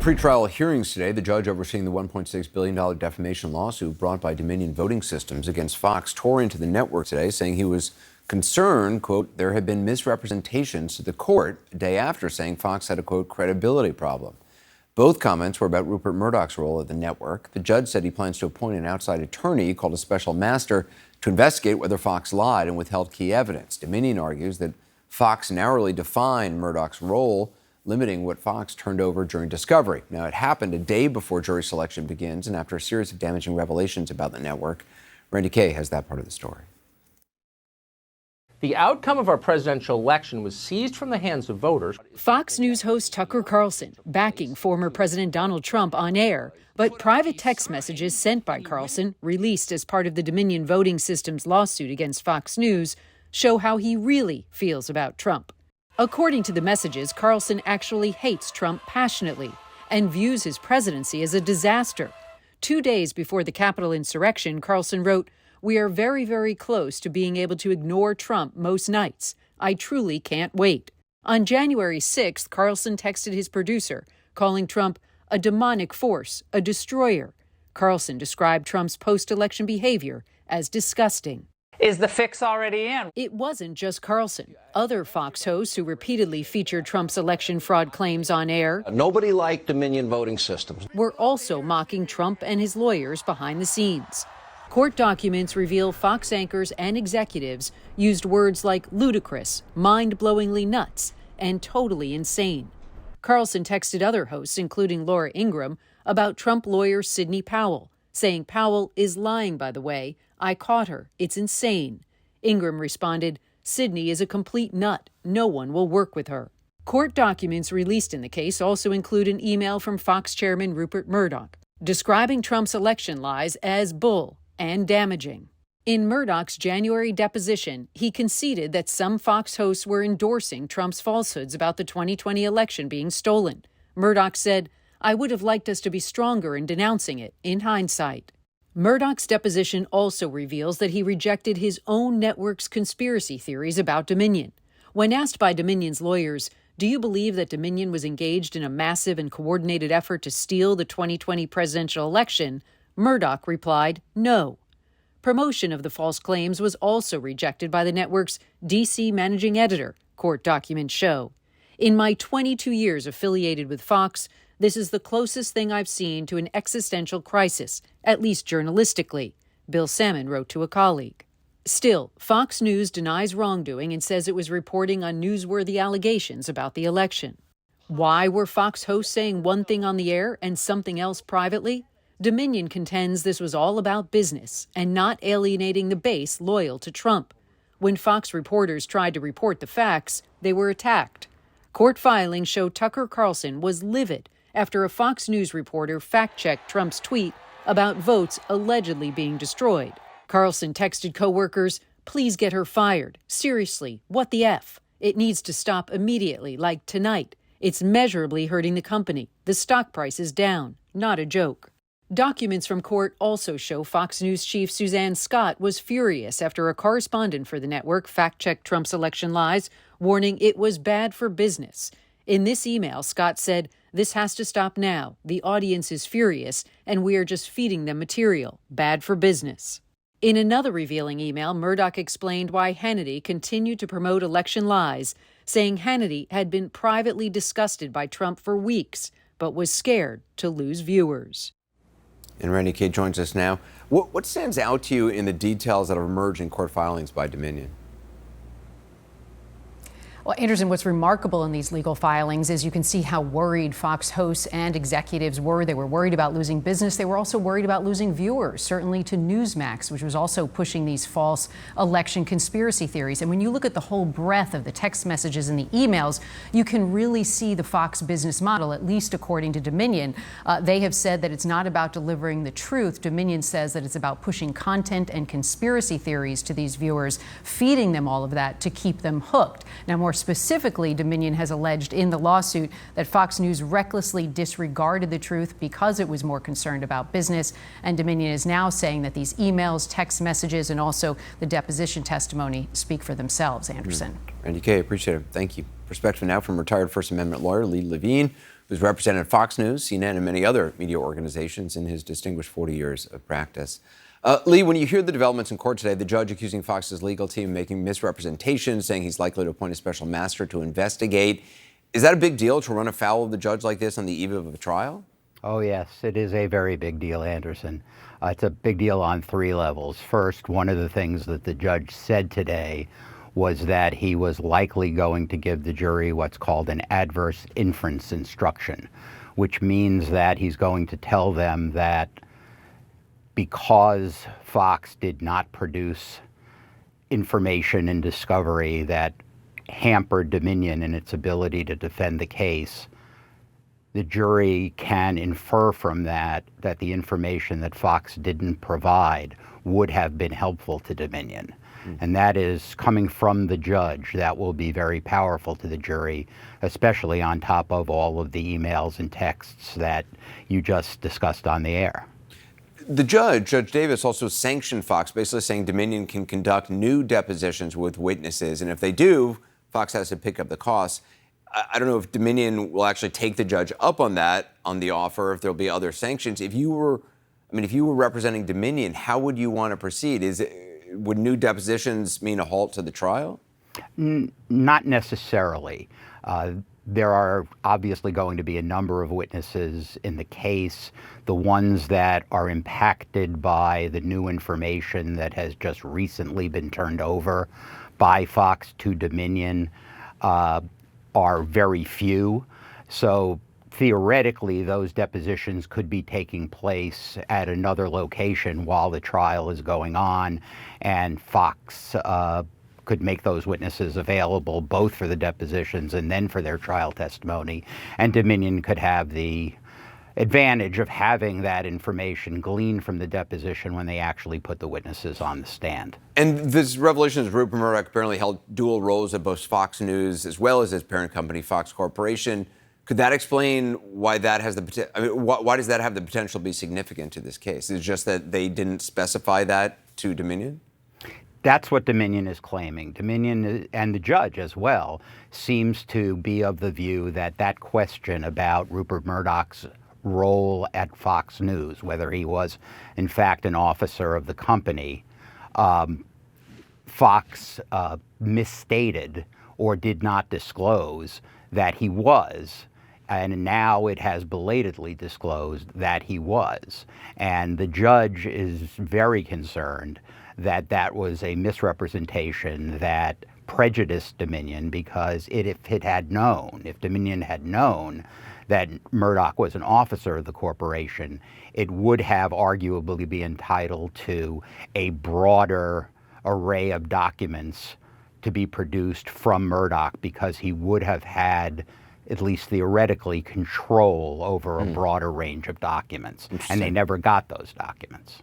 pretrial hearings today, the judge overseeing the $1.6 billion defamation lawsuit brought by Dominion Voting Systems against Fox tore into the network today, saying he was concerned, quote, there had been misrepresentations to the court a day after saying Fox had a, quote, credibility problem. Both comments were about Rupert Murdoch's role at the network. The judge said he plans to appoint an outside attorney called a special master to investigate whether Fox lied and withheld key evidence. Dominion argues that Fox narrowly defined Murdoch's role, limiting what Fox turned over during discovery. Now, it happened a day before jury selection begins and after a series of damaging revelations about the network. Randy Kay has that part of the story. The outcome of our presidential election was seized from the hands of voters. Fox News host Tucker Carlson backing former President Donald Trump on air, but private text messages sent by Carlson, released as part of the Dominion Voting Systems lawsuit against Fox News, show how he really feels about Trump. According to the messages, Carlson actually hates Trump passionately and views his presidency as a disaster. 2 days before the Capitol insurrection, Carlson wrote, "We are very, very close to being able to ignore Trump most nights. I truly can't wait." On January 6th, Carlson texted his producer, calling Trump a demonic force, a destroyer. Carlson described Trump's post-election behavior as disgusting. Is the fix already in? It wasn't just Carlson. Other Fox hosts who repeatedly featured Trump's election fraud claims on air Nobody liked Dominion Voting Systems were also mocking Trump and his lawyers behind the scenes. Court documents reveal Fox anchors and executives used words like ludicrous, mind-blowingly nuts, and totally insane. Carlson texted other hosts, including Laura Ingraham, about Trump lawyer Sidney Powell, saying Powell is lying, by the way. I caught her. It's insane. Ingraham responded, Sidney is a complete nut. No one will work with her. Court documents released in the case also include an email from Fox chairman Rupert Murdoch, describing Trump's election lies as bull and damaging. In Murdoch's January deposition, he conceded that some Fox hosts were endorsing Trump's falsehoods about the 2020 election being stolen. Murdoch said, I would have liked us to be stronger in denouncing it, in hindsight. Murdoch's deposition also reveals that he rejected his own network's conspiracy theories about Dominion. When asked by Dominion's lawyers, do you believe that Dominion was engaged in a massive and coordinated effort to steal the 2020 presidential election, Murdoch replied, no. Promotion of the false claims was also rejected by the network's D.C. managing editor, court documents show. In my 22 years affiliated with Fox, this is the closest thing I've seen to an existential crisis, at least journalistically, Bill Salmon wrote to a colleague. Still, Fox News denies wrongdoing and says it was reporting on newsworthy allegations about the election. Why were Fox hosts saying one thing on the air and something else privately? Dominion contends this was all about business and not alienating the base loyal to Trump. When Fox reporters tried to report the facts, they were attacked. Court filings show Tucker Carlson was livid after a Fox News reporter fact-checked Trump's tweet about votes allegedly being destroyed. Carlson texted coworkers, please get her fired. Seriously, what the F? It needs to stop immediately, like tonight. It's measurably hurting the company. The stock price is down. Not a joke. Documents from court also show Fox News chief Suzanne Scott was furious after a correspondent for the network fact-checked Trump's election lies, warning it was bad for business. In this email, Scott said, this has to stop now. The audience is furious, and we are just feeding them material. Bad for business. In another revealing email, Murdoch explained why Hannity continued to promote election lies, saying Hannity had been privately disgusted by Trump for weeks, but was scared to lose viewers. And Randy Kay joins us now. What stands out to you in the details that have emerged in court filings by Dominion? Well, Anderson, what's remarkable in these legal filings is you can see how worried Fox hosts and executives were. They were worried about losing business. They were also worried about losing viewers, certainly to Newsmax, which was also pushing these false election conspiracy theories. And when you look at the whole breadth of the text messages and the emails, you can really see the Fox business model, at least according to Dominion. They have said that it's not about delivering the truth. Dominion says that it's about pushing content and conspiracy theories to these viewers, feeding them all of that to keep them hooked. Now, more specifically, Dominion has alleged in the lawsuit that Fox News recklessly disregarded the truth because it was more concerned about business. And Dominion is now saying that these emails, text messages, and also the deposition testimony speak for themselves, Anderson. Randy Kay, appreciate it. Thank you. Perspective now from retired First Amendment lawyer Lee Levine, who's represented Fox News, CNN, and many other media organizations in his distinguished 40 years of practice. Lee, when you hear the developments in court today, the judge accusing Fox's legal team of making misrepresentations, saying he's likely to appoint a special master to investigate, is that a big deal to run afoul of the judge like this on the eve of a trial? Oh, yes, it is a very big deal, Anderson. It's a big deal on three levels. First, one of the things that the judge said today was that he was likely going to give the jury what's called an adverse inference instruction, which means that he's going to tell them that because Fox did not produce information and discovery that hampered Dominion in its ability to defend the case, the jury can infer from that that the information that Fox didn't provide would have been helpful to Dominion. And that is coming from the judge. That will be very powerful to the jury, especially on top of all of the emails and texts that you just discussed on the air. The Judge Davis, also sanctioned Fox, basically saying Dominion can conduct new depositions with witnesses, and if they do, Fox has to pick up the costs. I don't know if Dominion will actually take the judge up on that, on the offer, if there'll be other sanctions. If you were representing Dominion, how would you want to proceed? Would new depositions mean a halt to the trial? Not necessarily. There are obviously going to be a number of witnesses in the case. The ones that are impacted by the new information that has just recently been turned over by Fox to Dominion are very few. So theoretically, those depositions could be taking place at another location while the trial is going on, and Fox could make those witnesses available both for the depositions and then for their trial testimony, and Dominion could have the advantage of having that information gleaned from the deposition when they actually put the witnesses on the stand. And this revelation is Rupert Murdoch apparently held dual roles at both Fox News as well as his parent company, Fox Corporation. Could that explain why that has why does that have the potential to be significant to this case? Is it just that they didn't specify that to Dominion? That's what Dominion is claiming. Dominion, and the judge as well, seems to be of the view that that question about Rupert Murdoch's role at Fox News, whether he was in fact an officer of the company, Fox misstated or did not disclose that he was. And now it has belatedly disclosed that he was. And the judge is very concerned that that was a misrepresentation that prejudiced Dominion, because if Dominion had known that Murdoch was an officer of the corporation, it would have arguably been entitled to a broader array of documents to be produced from Murdoch, because he would have had, at least theoretically, control over a broader range of documents. And they never got those documents.